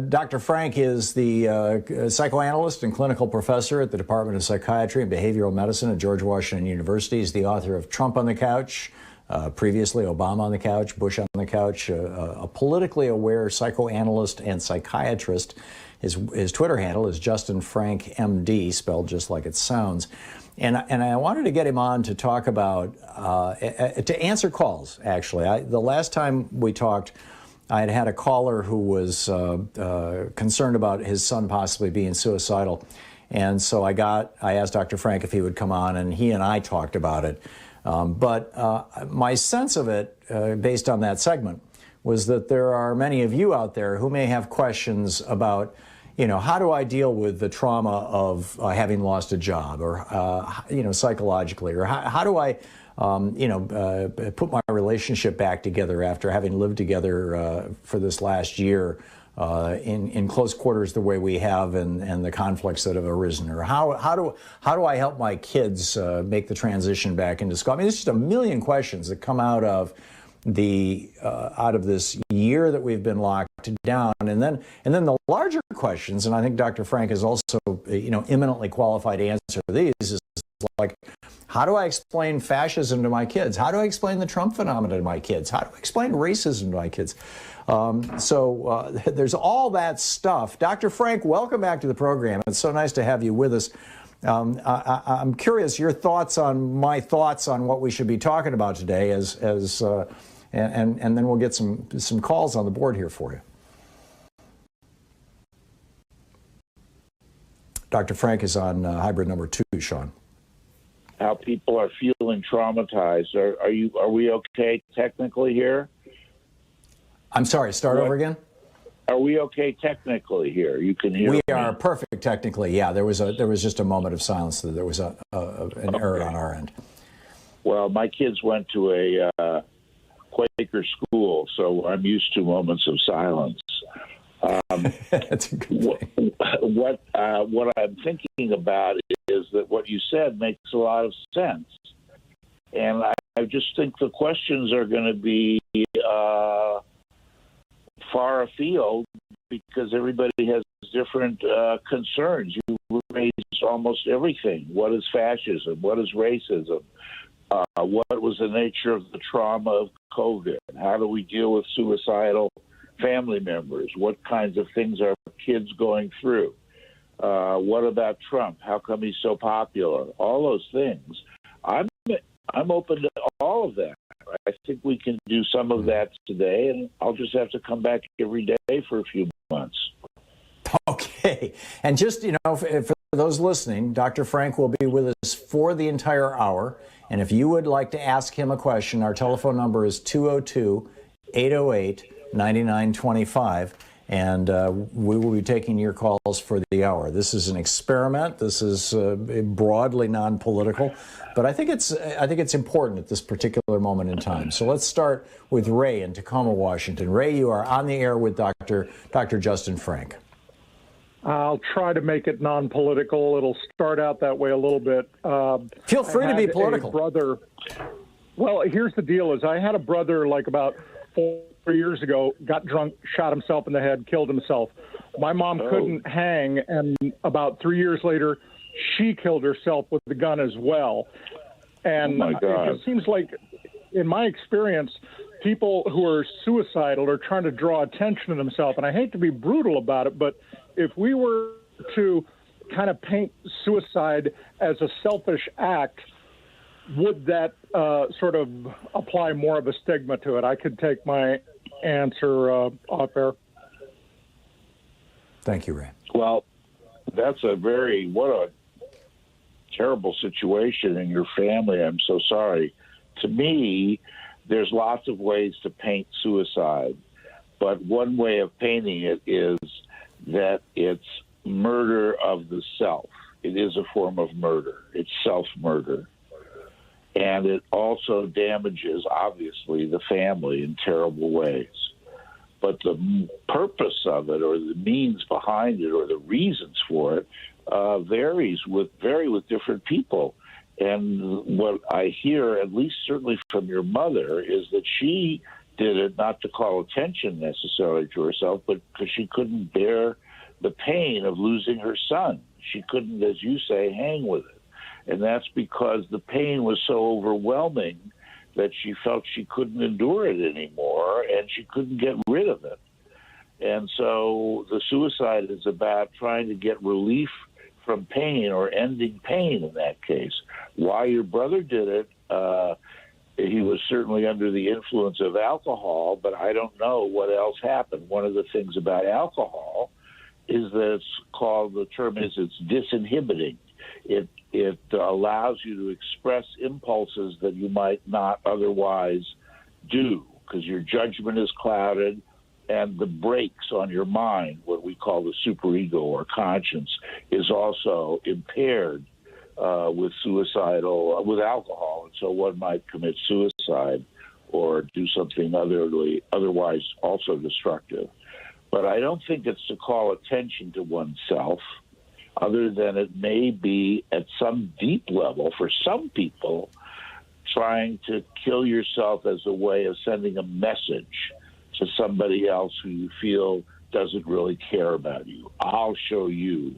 Dr. Frank is the psychoanalyst and clinical professor at the Department of Psychiatry and Behavioral Medicine at George Washington University. He's the author of Trump on the Couch, previously Obama on the Couch, Bush on the Couch, a politically aware psychoanalyst and psychiatrist. His Twitter handle is Justin Frank MD, spelled just like it sounds. And I wanted to get him on to talk about, to answer calls, actually. The last time we talked, I had a caller who was concerned about his son possibly being suicidal. And so I asked Dr. Frank if he would come on, and he and I talked about it. But my sense of it, based on that segment, was that there are many of you out there who may have questions about, how do I deal with the trauma of having lost a job, or, psychologically, or how do I put my relationship back together after having lived together for this last year in close quarters the way we have, and the conflicts that have arisen, or how do I help my kids make the transition back into school? I mean, there's just a million questions that come out of this year that we've been locked down, and then the larger questions, and I think Dr. Frank is also eminently qualified to answer these, is like, how do I explain fascism to my kids? How do I explain the Trump phenomenon to my kids? How do I explain racism to my kids? So there's all that stuff. Dr. Frank, welcome back to the program. It's so nice to have you with us. I'm curious your thoughts on my thoughts on what we should be talking about today, and then we'll get some calls on the board here for you. Dr. Frank is on hybrid number 2, Sean. How people are feeling traumatized. Are we okay technically here? I'm sorry, start over again? Are we okay technically here? You can hear me? We are perfect technically, yeah. There was just a moment of silence. There was an error on our end. Well, my kids went to a Quaker school, so I'm used to moments of silence. That's a good thing. What I'm thinking about is that what you said makes a lot of sense. And I just think the questions are going to be far afield because everybody has different concerns. You raised almost everything. What is fascism? What is racism? What was the nature of the trauma of COVID? How do we deal with suicidal family members? What kinds of things are kids going through? What about Trump? How come he's so popular? All those things. I'm open to all of that. I think we can do some of that today, and I'll just have to come back every day for a few months. Okay. And just, for those listening, Dr. Frank will be with us for the entire hour. And if you would like to ask him a question, our telephone number is 202-808-9925. And we will be taking your calls for the hour. This is an experiment. This is broadly non-political, but I think it's important at this particular moment in time. So let's start with Ray in Tacoma, Washington. Ray, you are on the air with Dr. Justin Frank. I'll try to make it non-political. It'll start out that way a little bit. Feel free to be political. Well, here's the deal: is I had a brother like about 4 years ago, got drunk, shot himself in the head, killed himself. My mom couldn't hang, and about 3 years later, she killed herself with the gun as well. And it just seems like, in my experience, people who are suicidal are trying to draw attention to themselves. And I hate to be brutal about it, but if we were to kind of paint suicide as a selfish act, would that sort of apply more of a stigma to it? I could take my answer off air. Thank you, Ray. Well, that's what a terrible situation in your family. I'm so sorry. To me, there's lots of ways to paint suicide, but one way of painting it is that it's murder of the self. It is a form of murder. It's self-murder. And it also damages, obviously, the family in terrible ways. But the purpose of it, or the means behind it, or the reasons for it, vary with different people. And what I hear, at least certainly from your mother, is that she did it not to call attention necessarily to herself, but because she couldn't bear the pain of losing her son. She couldn't, as you say, hang with it. And that's because the pain was so overwhelming that she felt she couldn't endure it anymore, and she couldn't get rid of it. And so the suicide is about trying to get relief from pain, or ending pain in that case. Why your brother did it, he was certainly under the influence of alcohol, but I don't know what else happened. One of the things about alcohol is that the term is it's disinhibiting. It allows you to express impulses that you might not otherwise do, because your judgment is clouded, and the brakes on your mind, what we call the superego or conscience, is also impaired with alcohol, and so one might commit suicide or do something otherwise also destructive. But I don't think it's to call attention to oneself, other than it may be at some deep level for some people trying to kill yourself as a way of sending a message to somebody else who you feel doesn't really care about you. I'll show you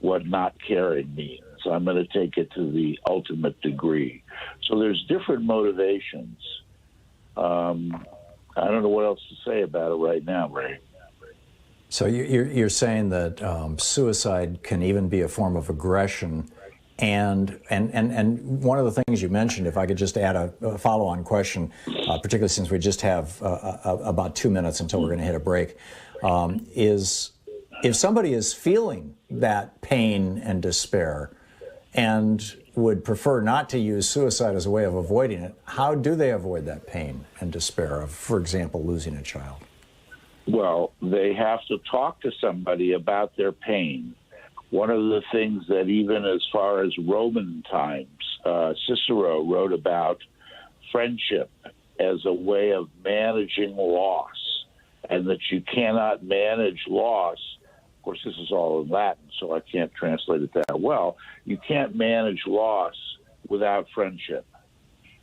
what not caring means. I'm going to take it to the ultimate degree. So there's different motivations. I don't know what else to say about it right now, Ray. So you're saying that suicide can even be a form of aggression, and one of the things you mentioned, if I could just add a follow-on question, particularly since we just have about 2 minutes until we're going to hit a break, is if somebody is feeling that pain and despair and would prefer not to use suicide as a way of avoiding it, how do they avoid that pain and despair of, for example, losing a child? Well, they have to talk to somebody about their pain. One of the things that even as far as Roman times, Cicero wrote about friendship as a way of managing loss, and that you cannot manage loss. Of course, this is all in Latin, so I can't translate it that well. You can't manage loss without friendship.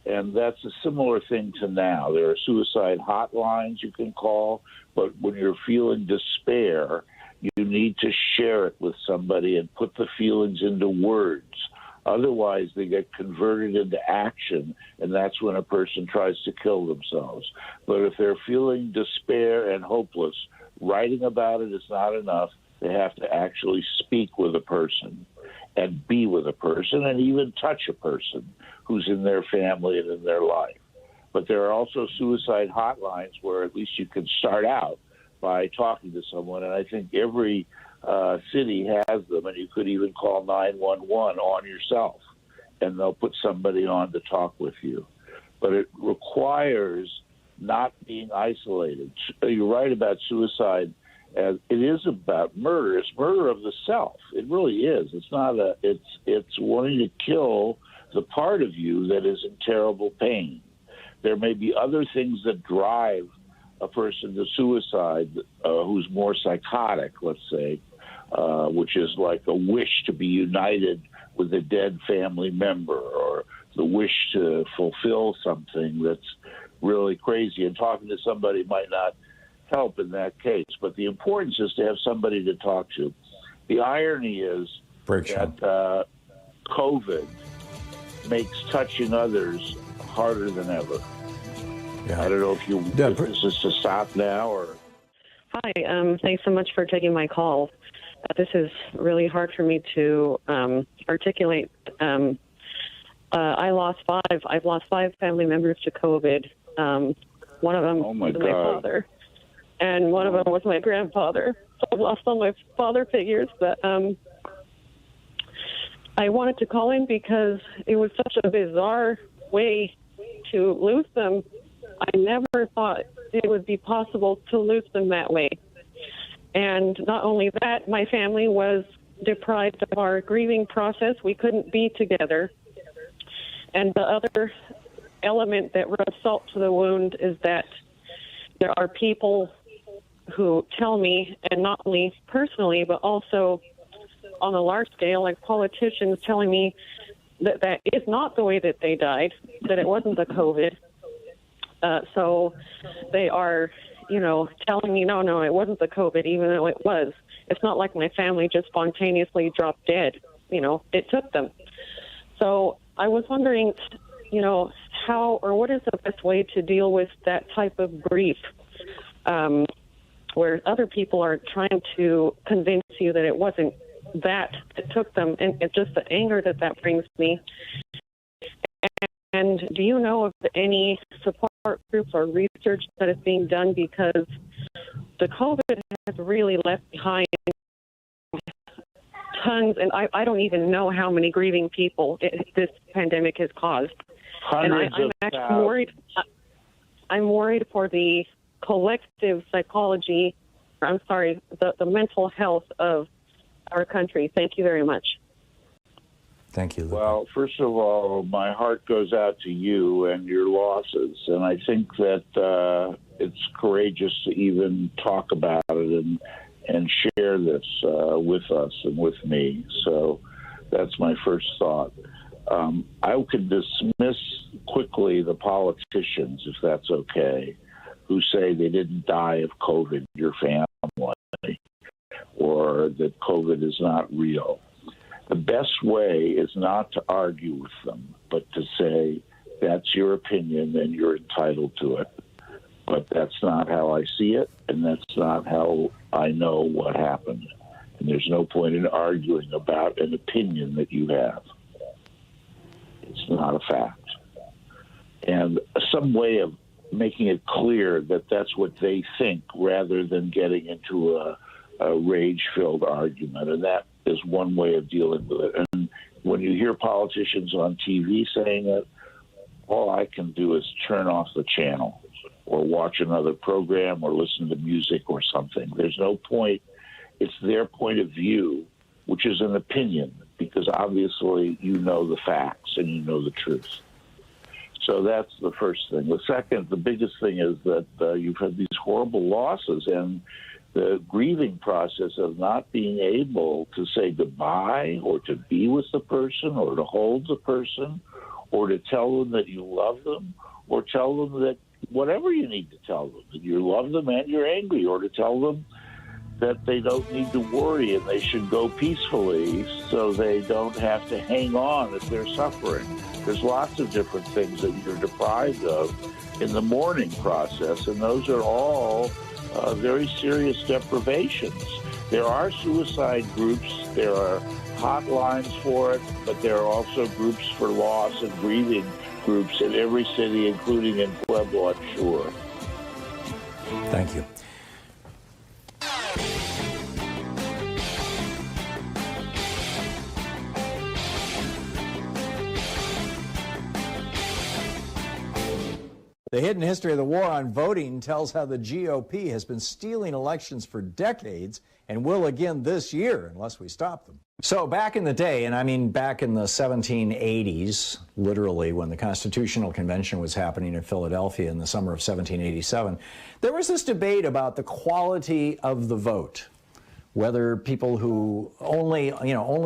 And that's a similar thing to now. There are suicide hotlines you can call, but when you're feeling despair, you need to share it with somebody and put the feelings into words. Otherwise, they get converted into action, and that's when a person tries to kill themselves. But if they're feeling despair and hopeless, writing about it is not enough. They have to actually speak with a person and be with a person and even touch a person who's in their family and in their life. But there are also suicide hotlines where at least you can start out by talking to someone, and I think every city has them, and you could even call 911 on yourself, and they'll put somebody on to talk with you. But it requires not being isolated. You're right about suicide. It is about murder. It's murder of the self. It really is. It's not it's wanting to kill the part of you that is in terrible pain. There may be other things that drive a person to suicide who's more psychotic, let's say, which is like a wish to be united with a dead family member, or the wish to fulfill something that's really crazy. And talking to somebody might not help in that case. But the importance is to have somebody to talk to. The irony is that COVID makes touching others harder than ever. Yeah. I don't know if you want this to stop now or... Hi, thanks so much for taking my call. This is really hard for me to articulate. I've lost five family members to COVID. One of them was my father, and one of them was my grandfather. So I've lost all my father figures, but I wanted to call in because it was such a bizarre way to lose them. I never thought it would be possible to lose them that way. And not only that, my family was deprived of our grieving process. We couldn't be together. And the other element that rubs salt to the wound is that there are people who tell me, and not only personally, but also on a large scale, like politicians telling me that that is not the way that they died, that it wasn't the COVID. So they are, telling me, no, it wasn't the COVID, even though it was. It's not like my family just spontaneously dropped dead. It took them. So I was wondering, how or what is the best way to deal with that type of grief, where other people are trying to convince you that it wasn't that it took them, and it's just the anger that brings me. And do you know of any support groups or research that is being done, because the COVID has really left behind tons, and I don't even know how many grieving people this pandemic has caused. Hundreds and I'm actually worried. I'm worried for the collective psychology. The mental health of our country. Thank you very much. Thank you. Well, first of all, my heart goes out to you and your losses, and I think that it's courageous to even talk about it and share this with us and with me. So that's my first thought. I could dismiss quickly the politicians, if that's okay, who say they didn't die of COVID, your family, or that COVID is not real. The best way is not to argue with them, but to say, that's your opinion and you're entitled to it. But that's not how I see it, and that's not how I know what happened. And there's no point in arguing about an opinion that you have. It's not a fact. And some way of making it clear that that's what they think, rather than getting into a rage-filled argument. And that is one way of dealing with it. And when you hear politicians on TV saying it, all I can do is turn off the channel or watch another program or listen to music or something. There's no point. It's their point of view, which is an opinion, because obviously you know the facts and you know the truth. So that's the first thing. The second, the biggest thing is that you've had these horrible losses, and the grieving process of not being able to say goodbye or to be with the person or to hold the person or to tell them that you love them or tell them that whatever you need to tell them, that you love them and you're angry, or to tell them that they don't need to worry and they should go peacefully so they don't have to hang on if they're suffering. There's lots of different things that you're deprived of in the mourning process, and those are all very serious deprivations. There are suicide groups, there are hotlines for it, but there are also groups for loss and grieving groups in every city, including in Pueblo, I'm sure. Thank you. The hidden history of the war on voting tells how the GOP has been stealing elections for decades and will again this year unless we stop them. So back in the day, and I mean back in the 1780s, literally when the Constitutional Convention was happening in Philadelphia in the summer of 1787, there was this debate about the quality of the vote, whether people who only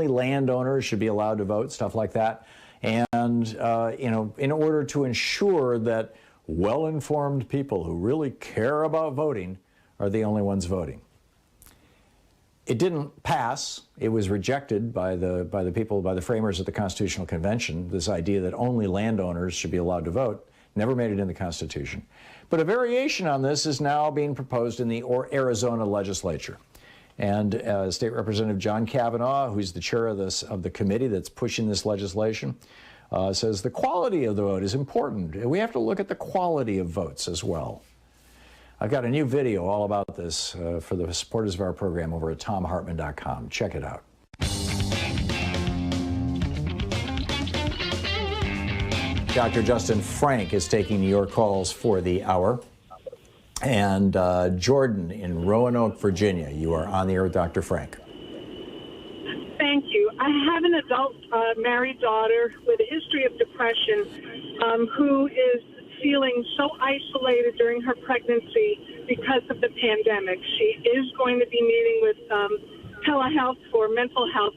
landowners should be allowed to vote, stuff like that, and in order to ensure that well-informed people who really care about voting are the only ones voting. It didn't pass. It was rejected by the framers of the Constitutional Convention, this idea that only landowners should be allowed to vote. Never made it in the Constitution. But a variation on this is now being proposed in the Arizona legislature. And State Representative John Kavanaugh, who's the chair of the committee that's pushing this legislation, says the quality of the vote is important. We have to look at the quality of votes as well. I've got a new video all about this for the supporters of our program over at thomhartmann.com. Check it out. Dr. Justin Frank is taking your calls for the hour. And Jordan in Roanoke, Virginia, you are on the air with Dr. Frank. Thank you. I have an adult married daughter with a history of depression who is feeling so isolated during her pregnancy because of the pandemic. She is going to be meeting with telehealth for mental health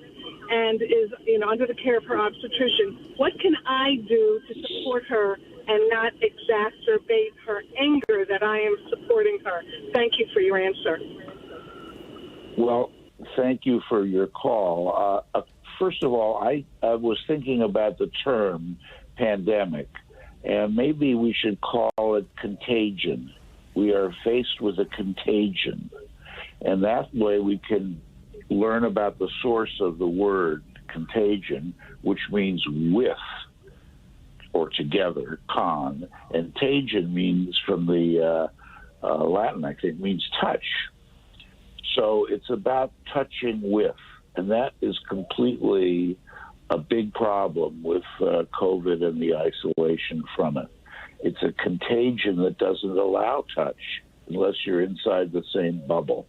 and is, under the care of her obstetrician. What can I do to support her and not exacerbate her anger that I am supporting her? Thank you for your answer. Well, thank you for your call. First of all, I was thinking about the term pandemic, and maybe we should call it contagion. We are faced with a contagion, and that way we can learn about the source of the word contagion, which means with or together, con, and tagion means from the Latin, I think, means touch. So it's about touching with, and that is completely a big problem with COVID and the isolation from it. It's a contagion that doesn't allow touch unless you're inside the same bubble.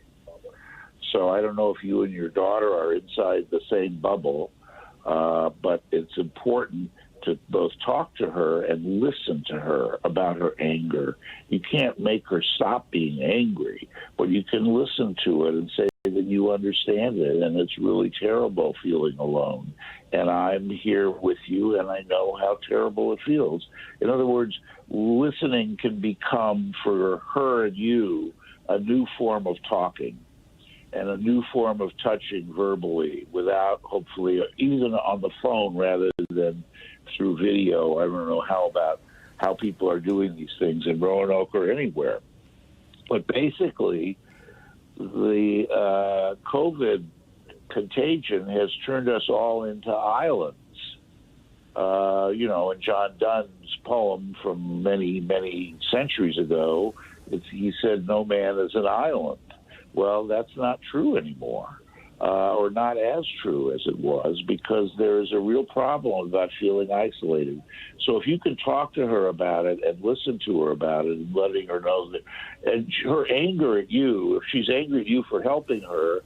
So I don't know if you and your daughter are inside the same bubble, but it's important to both talk to her and listen to her about her anger. You can't make her stop being angry, but you can listen to it and say that you understand it, and it's really terrible feeling alone. And I'm here with you, and I know how terrible it feels. In other words, listening can become, for her and you, a new form of talking and a new form of touching verbally without, hopefully, even on the phone rather than through video. I don't know how people are doing these things in Roanoke or anywhere. But basically, the COVID contagion has turned us all into islands. In John Donne's poem from many, many centuries ago, he said, "No man is an island." Well, that's not true anymore, or not as true as it was, because there is a real problem about feeling isolated. So if you can talk to her about it and listen to her about it and letting her know that, and her anger at you, if she's angry at you for helping her,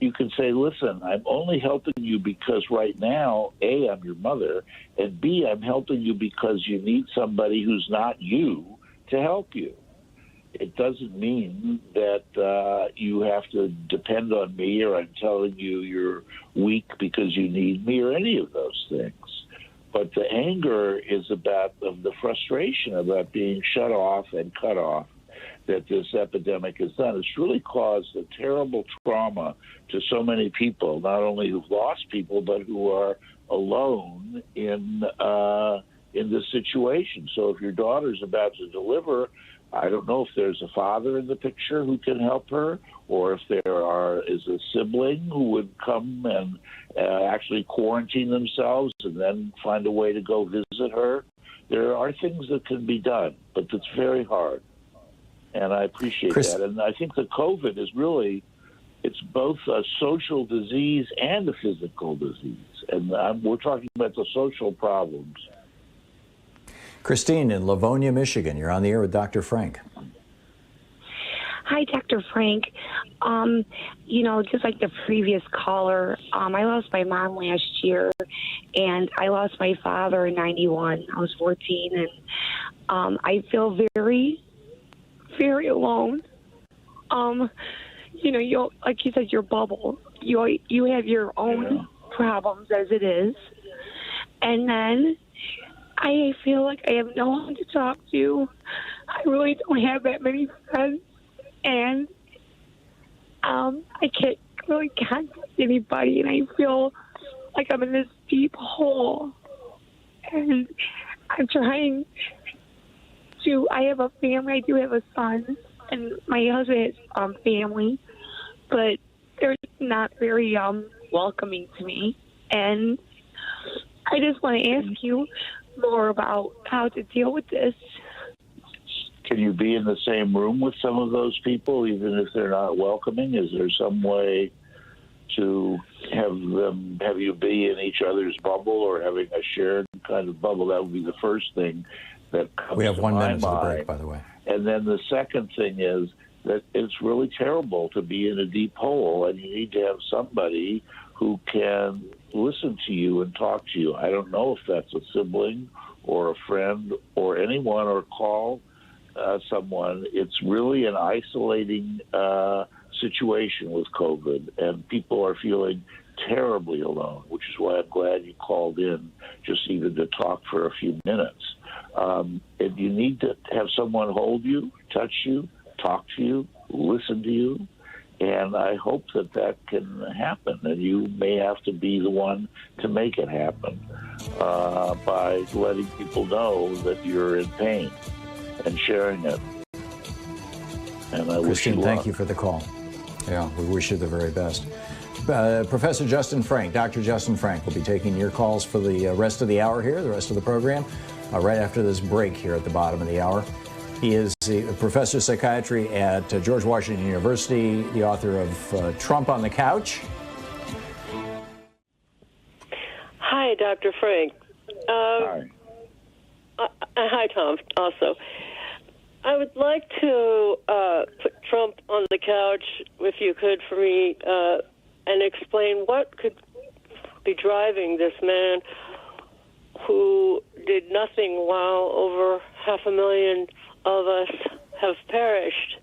you can say, listen, I'm only helping you because right now, A, I'm your mother, and B, I'm helping you because you need somebody who's not you to help you. It doesn't mean that you have to depend on me, or I'm telling you you're weak because you need me, or any of those things. But the anger is about the frustration about being shut off and cut off that this epidemic has done. It's really caused a terrible trauma to so many people, not only who've lost people, but who are alone in this situation. So if your daughter's about to deliver, I don't know if there's a father in the picture who can help her, or if there is a sibling who would come and actually quarantine themselves and then find a way to go visit her. There are things that can be done, but it's very hard. And I appreciate that. And I think the COVID is really, it's both a social disease and a physical disease. And we're talking about the social problems. Christine in Livonia, Michigan. You're on the air with Dr. Frank. Hi, Dr. Frank. Just like the previous caller, I lost my mom last year, and I lost my father in 91. I was 14, and I feel very, very alone. You like you said, your bubble. You have your own problems as it is, and then I feel like I have no one to talk to. I really don't have that many friends, and I can't really contact anybody, and I feel like I'm in this deep hole. And I'm trying to, I have a family, I do have a son, and my husband has family, but they're not very welcoming to me. And I just want to ask you more about how to deal with this. Can you be in the same room with some of those people, even if they're not welcoming? Is there some way to have you be in each other's bubble, or having a shared kind of bubble? That would be the first thing that comes to my mind. We have 1 minute to the break, by the way. And then the second thing is that it's really terrible to be in a deep hole, and you need to have somebody who can listen to you and talk to you. I don't know if that's a sibling or a friend or anyone, or call someone. It's really an isolating situation with COVID, and people are feeling terribly alone, which is why I'm glad you called in, just even to talk for a few minutes. And you need to have someone hold you, touch you, talk to you, listen to you. And I hope that that can happen, and you may have to be the one to make it happen by letting people know that you're in pain and sharing it. And I wish you Christine, luck. thank you for the call. Yeah, we wish you the very best. Professor Justin Frank, Dr. Justin Frank, will be taking your calls for the rest of the hour here, the rest of the program, right after this break here at the bottom of the hour. He is a professor of psychiatry at George Washington University, the author of Trump on the Couch. Hi, Dr. Frank. Hi. Hi, Thom, also. I would like to put Trump on the couch, if you could, for me, and explain what could be driving this man who did nothing while over 500,000 of us have perished.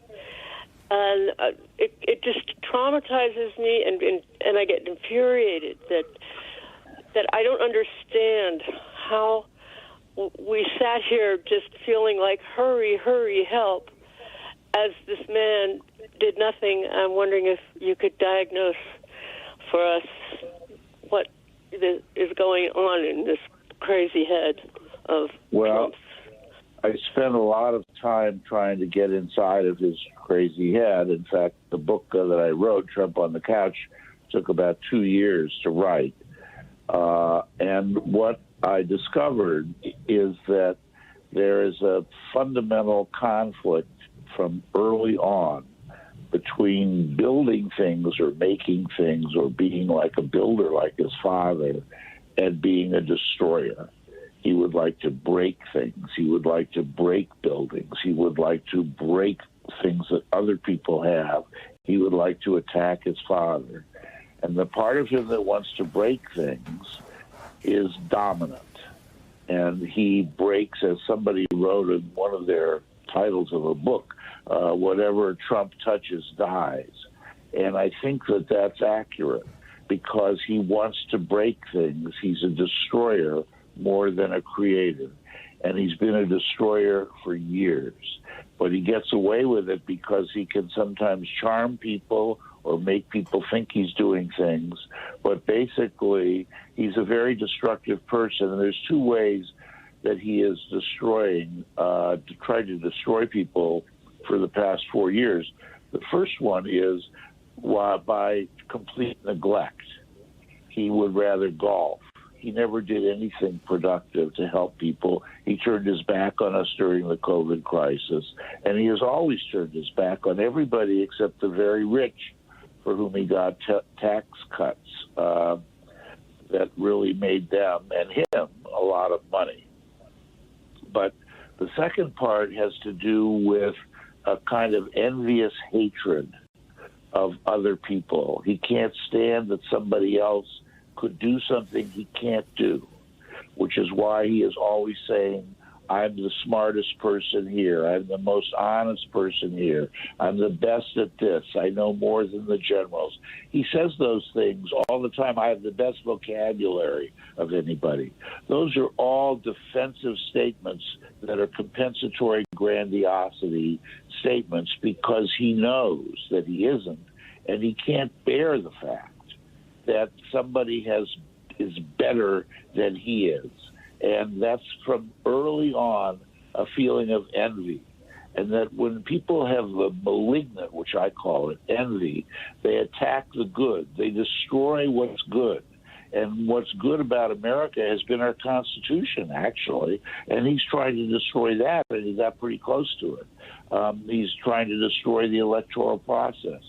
And it just traumatizes me, and I get infuriated that I don't understand how we sat here just feeling like, hurry, hurry, help, as this man did nothing. I'm wondering if you could diagnose for us what is going on in this crazy head of Trump's. I spent a lot of time trying to get inside of his crazy head. In fact, the book that I wrote, Trump on the Couch, took about 2 years to write. And what I discovered is that there is a fundamental conflict from early on between building things or making things or being like a builder like his father and being a destroyer. He would like to break things. He would like to break buildings. He would like to break things that other people have. He would like to attack his father. And the part of him that wants to break things is dominant. And he breaks, as somebody wrote in one of their titles of a book, whatever Trump touches dies. And I think that that's accurate because he wants to break things. He's a destroyer more than a creator. And he's been a destroyer for years. But he gets away with it because he can sometimes charm people or make people think he's doing things. But basically, he's a very destructive person. And there's two ways that he is destroying, to try to destroy people for the past 4 years. The first one is by complete neglect. He would rather golf. He never did anything productive to help people. He turned his back on us during the COVID crisis, and he has always turned his back on everybody except the very rich, for whom he got tax cuts that really made them and him a lot of money. But the second part has to do with a kind of envious hatred of other people. He can't stand that somebody else could do something he can't do, which is why he is always saying, I'm the smartest person here. I'm the most honest person here. I'm the best at this. I know more than the generals. He says those things all the time. I have the best vocabulary of anybody. Those are all defensive statements that are compensatory grandiosity statements because he knows that he isn't, and he can't bear the fact that somebody is better than he is. And that's from early on a feeling of envy. And that when people have a malignant, which I call it, envy, they attack the good. They destroy what's good. And what's good about America has been our Constitution, actually. And he's trying to destroy that, and he got pretty close to it. He's trying to destroy the electoral process.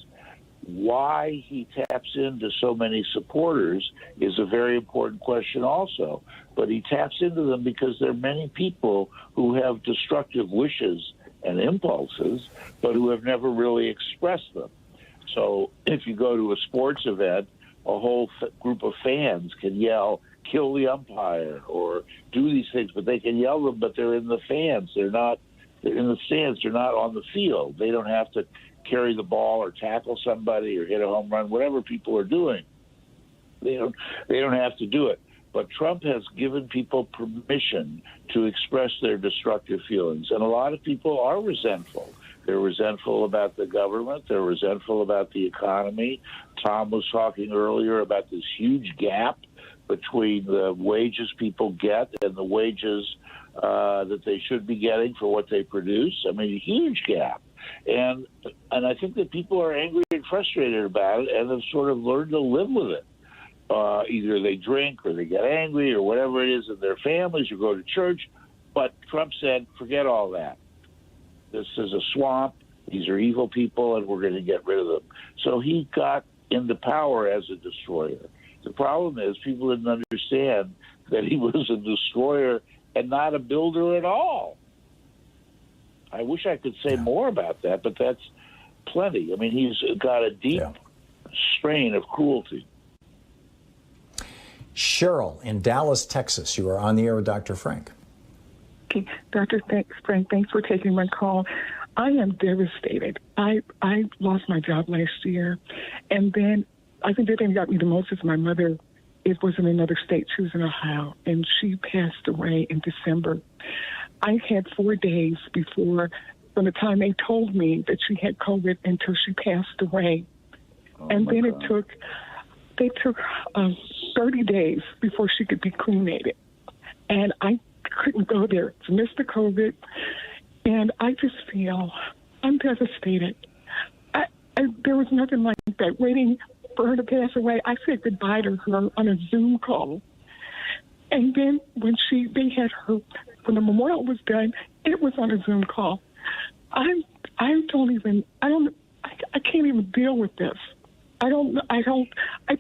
Why he taps into so many supporters is a very important question also. But he taps into them because there are many people who have destructive wishes and impulses, but who have never really expressed them. So if you go to a sports event, a whole group of fans can yell, kill the umpire, or do these things, but they can yell them, but they're in the fans. They're in the stands. They're not on the field. They don't have to carry the ball or tackle somebody or hit a home run, whatever people are doing. They don't have to do it. But Trump has given people permission to express their destructive feelings. And a lot of people are resentful. They're resentful about the government. They're resentful about the economy. Thom was talking earlier about this huge gap between the wages people get and the wages that they should be getting for what they produce. I mean, a huge gap. And I think that people are angry and frustrated about it and have sort of learned to live with it. Either they drink or they get angry or whatever it is in their families or go to church. But Trump said, forget all that. This is a swamp. These are evil people, and we're going to get rid of them. So he got into power as a destroyer. The problem is people didn't understand that he was a destroyer and not a builder at all. I wish I could say more about that, but that's plenty. I mean, he's got a deep strain of cruelty. Cheryl in Dallas, Texas. You are on the air with Dr. Frank. Okay, Dr. Frank, thanks for taking my call. I am devastated. I lost my job last year, and then I think the thing that got me the most is my mother. It was in another state. She was in Ohio, and she passed away in December. I had 4 days before, from the time they told me that she had COVID until she passed away. And then they took 30 days before she could be cremated. And I couldn't go there to miss the COVID. And I just feel I'm devastated. There was nothing like that. Waiting for her to pass away, I said goodbye to her on a Zoom call. And then when when the memorial was done, it was on a Zoom call. I can't even deal with this. I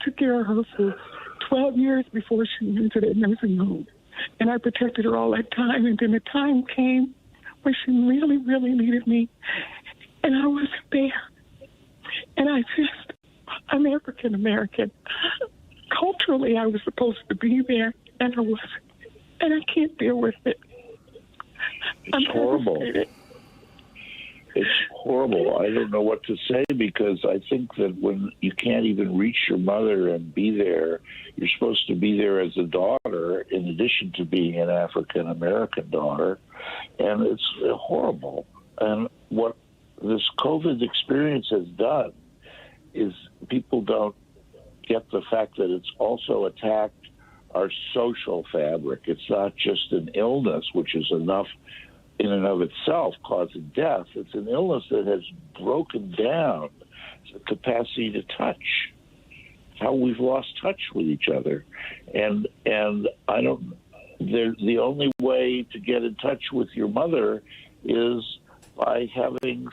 took care of her for 12 years before she went to the nursing home. And I protected her all that time. And then the time came when she really, really needed me. And I wasn't there. And I'm African American. Culturally, I was supposed to be there, and I wasn't. And I can't deal with it. It's horrible. It's horrible. I don't know what to say, because I think that when you can't even reach your mother and be there, you're supposed to be there as a daughter in addition to being an African American daughter. And it's horrible. And what this COVID experience has done is people don't get the fact that it's also attacked our social fabric. It's not just an illness, which is enough in and of itself causing death. It's an illness that has broken down the capacity to touch, how we've lost touch with each other. And the only way to get in touch with your mother is by having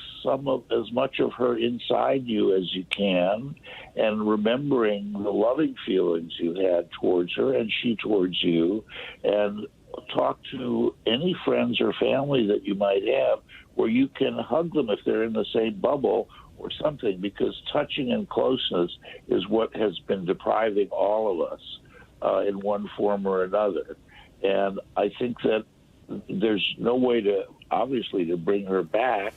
as much of her inside you as you can, and remembering the loving feelings you had towards her and she towards you, and talk to any friends or family that you might have where you can hug them if they're in the same bubble or something, because touching and closeness is what has been depriving all of us in one form or another. And I think that there's no way to bring her back,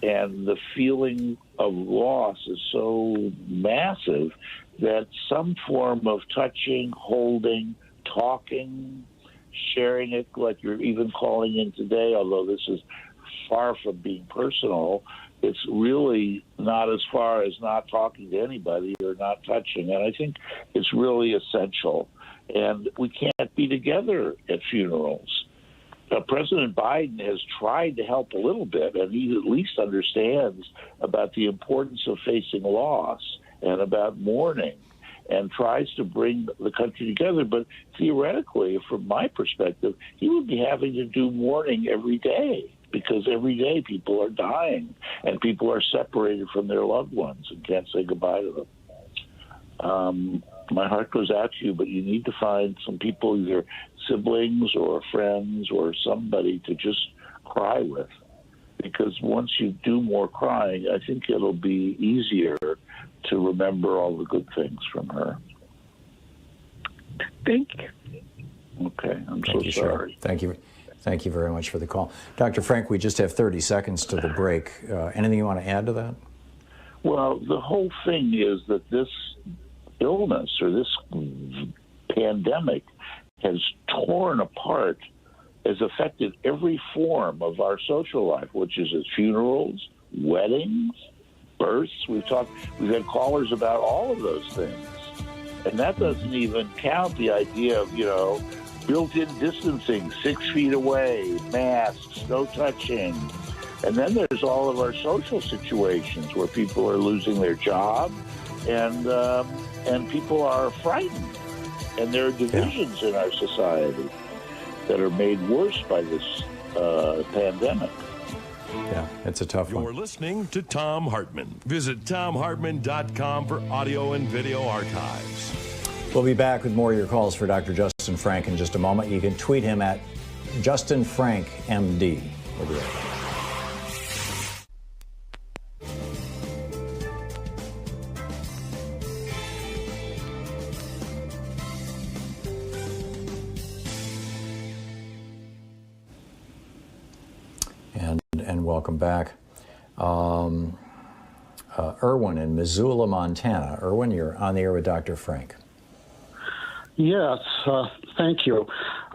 and the feeling of loss is so massive that some form of touching, holding, talking, sharing it like you're even calling in today, although this is far from being personal, it's really not as far as not talking to anybody or not touching. And I think it's really essential. And we can't be together at funerals. President Biden has tried to help a little bit, and he at least understands about the importance of facing loss and about mourning, and tries to bring the country together. But theoretically, from my perspective, he would be having to do mourning every day, because every day people are dying and people are separated from their loved ones and can't say goodbye to them. My heart goes out to you, but you need to find some people, either siblings or friends or somebody to just cry with. Because once you do more crying, I think it'll be easier to remember all the good things from her. Thank you. Okay, I'm Thank so you, sorry. Cheryl. Thank you. Thank you very much for the call. Dr. Frank, we just have 30 seconds to the break. Anything you want to add to that? Well, the whole thing is that this illness or this pandemic has torn apart, has affected every form of our social life, which is at funerals, weddings, births. We've had callers about all of those things. And that doesn't even count the idea of, built-in distancing, 6 feet away, masks, no touching. And then there's all of our social situations where people are losing their job and people are frightened. And there are divisions in our society that are made worse by this pandemic. Yeah, it's a tough one. You're listening to Thom Hartmann. Visit thomhartmann.com for audio and video archives. We'll be back with more of your calls for Dr. Justin Frank in just a moment. You can tweet him at JustinFrankMD. We'll be right back. And welcome back. Erwin in Missoula, Montana. Erwin, you're on the air with Dr. Frank. Yes, thank you.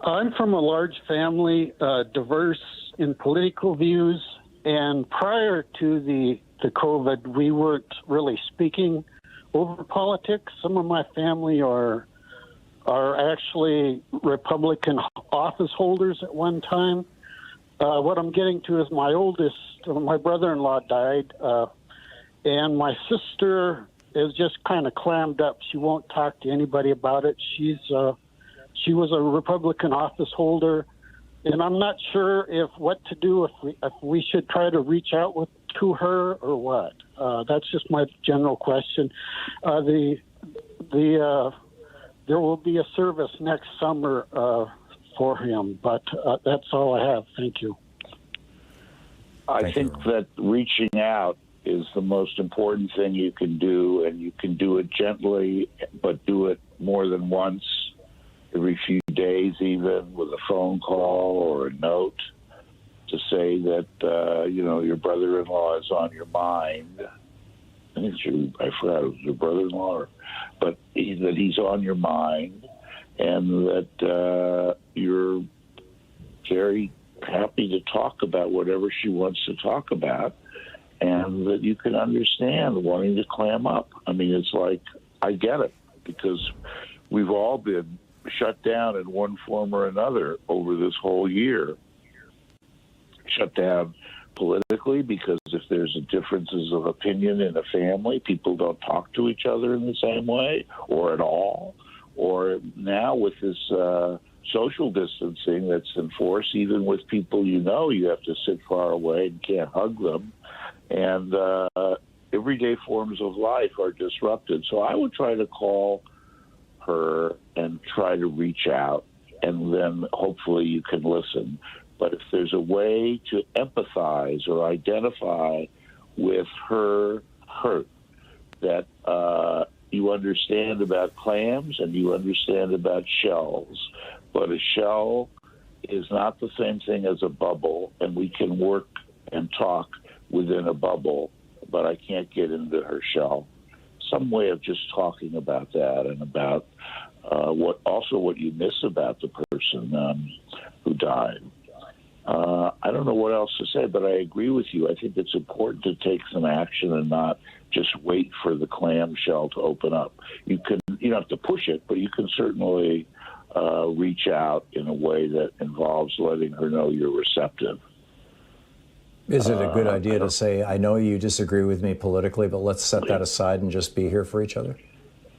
I'm from a large family, diverse in political views, and prior to the COVID, we weren't really speaking over politics. Some of my family are actually Republican office holders at one time. What I'm getting to is my brother-in-law died, and my sister is just kind of clammed up. She won't talk to anybody about it. She was a Republican office holder, and I'm not sure what to do, if we should try to reach out to her or what. That's just my general question. There will be a service next summer for him, but that's all I have. Thank you. I think that reaching out is the most important thing you can do, and you can do it gently, but do it more than once, every few days even, with a phone call or a note to say that, your brother-in-law is on your mind. I think I forgot it was your brother-in-law, but that he's on your mind, and that you're very happy to talk about whatever she wants to talk about, and that you can understand wanting to clam up. I mean, it's like, I get it, because we've all been shut down in one form or another over this whole year. Shut down politically, because if there's differences of opinion in a family, people don't talk to each other in the same way or at all. Or now with this social distancing that's enforced, even with people you have to sit far away and can't hug them. And everyday forms of life are disrupted. So I would try to call her and try to reach out, and then hopefully you can listen. But if there's a way to empathize or identify with her hurt, that you understand about clams and you understand about shells, but a shell is not the same thing as a bubble, and we can work and talk within a bubble, but I can't get into her shell. Some way of just talking about that, and about what you miss about the person who died. I don't know what else to say, but I agree with you. I think it's important to take some action and not just wait for the clamshell to open up. You don't have to push it, but you can certainly reach out in a way that involves letting her know you're receptive. Is it a good idea to say, I know you disagree with me politically, but let's set that aside and just be here for each other?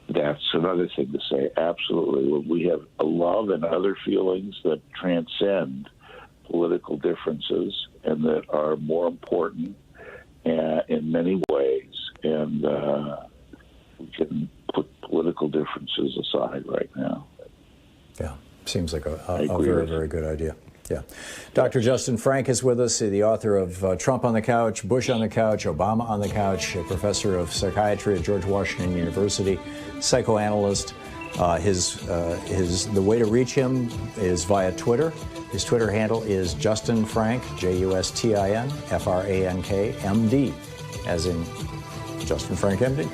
That's another thing to say, absolutely. We have a love and other feelings that transcend political differences and that are more important in many ways. And we can put political differences aside right now. Yeah, seems like a very, very good idea. Yeah. Dr. Justin Frank is with us, the author of Trump on the Couch, Bush on the Couch, Obama on the Couch, a professor of psychiatry at George Washington University, psychoanalyst. The way to reach him is via Twitter. His Twitter handle is Justin Frank, Justin Frank, MD, as in Justin Frank, MD.